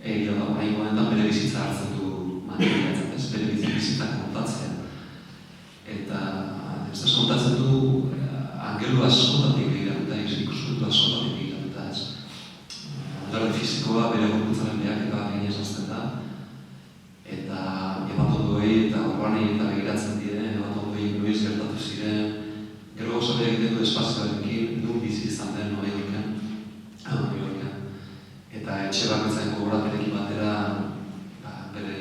Egia da, orain honetan bere bizitza hartzen du materiatzen, ez? Bere bizitza kontatzea. Eta ez kontatzen du angelu askotatik begiratuta, ikuspuntu askotatik begiratuta, ez? Ondare fizikoa bere gorputzaren behaketa egin esazten da, eta ebatondoei eta orbanei eta begiratzen diren, ebatondoei noiz gertatu ziren, gero oso behar egiten du espazioarekin, nun bizi izan den New Yorken, eta etxe bakoitzaren gogorapenekin batera bere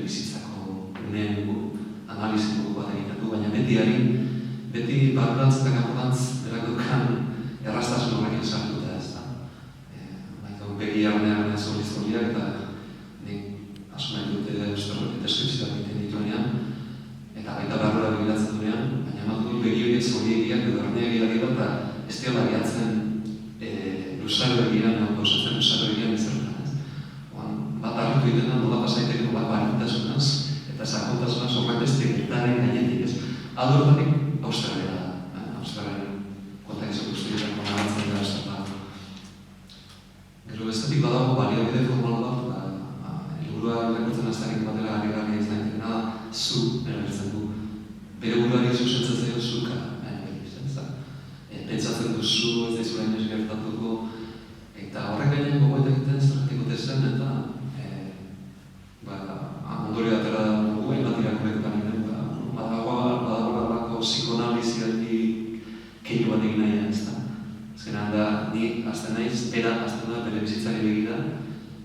bizitzako unen analiziko bat egiten du, baina beti barrurantz eta kanporantz berakokan erraztasun horrekin sartuta ez da. Begi arnean zoriak eta nik asumen dute deskripzioak egiten dituenean, eta baita barrura begiratzen duenean, baina ematu begi horiek zoriegiak edo arneagiak edo eta ez dira bariatzen lusaro egiran, pausatzen lusaro egiran izertan, ez? Bat hartu egiten da, nola pasaiteko nola barintasunaz, eta sakontasunaz horretezte gertaren gainetik, ez? Adortatik, Australia da. Australian kontakizio guztietan konagatzen da Australia. Gero bestetik badago baliabide formal bat, helburua irakurtzen azterik batera ari izan da, zu erabiltzen du. Bere buruari zuzentzen zaio zuka, pentsatzen duzu, ez daizula inoiz gertatuko, eta horrek gainean gogoeta egiten zerratiko tezen, eta ondori atera dugu, hainbat irakurretan egiten, badago psikoanaliziari keinu bat egin nahi ez da. Azkenean da, ni azten naiz, bera azten da bere bizitzari begira,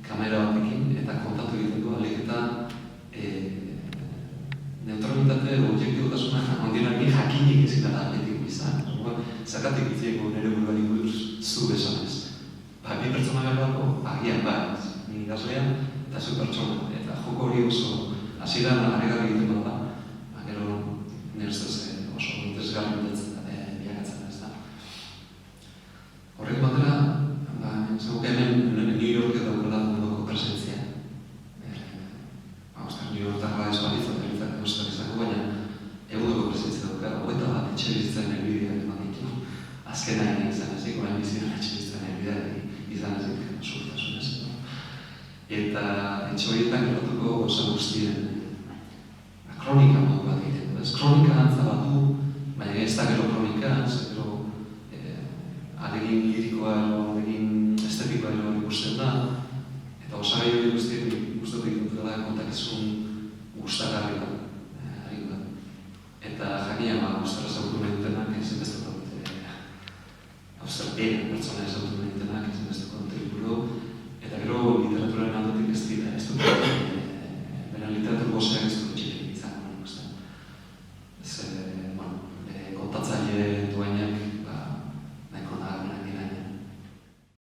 kamera batekin, eta kontatu egiten du, alik eta neutralitate edo objektibotasuna ondienak ni jakinik ezin da atletiko izan. Zergatik itzieko nire buruari buruz zu besanez. Bi pertsona behar agian bat, ni gazlean eta zu pertsona. Eta joko hori oso hasieran aregarri egiten da, gero nire ustez oso interesgarri bilakatzen ez da. Horrek batera, zegoek hemen New York daukala mundoko presentzia. New Yorktarra esbalitzen izango, baina eguneko presentzia dauka, hogeita bat etxe bizitzen elbideak eman ditu. Azkenain izan ezik, orain bizitzen etxe bizitzen elbideak izan ezik surtasunez. Eta etxe horietan gertatuko gauza guztien kronika modu bat egiten du. Kronika antza bat du, baina ez da gero kronika, gero alegin lirikoa edo alegin estetikoa edo ikusten da, eta osagai hori guztien guztatu egiten dela kontakizun gustagarri bat.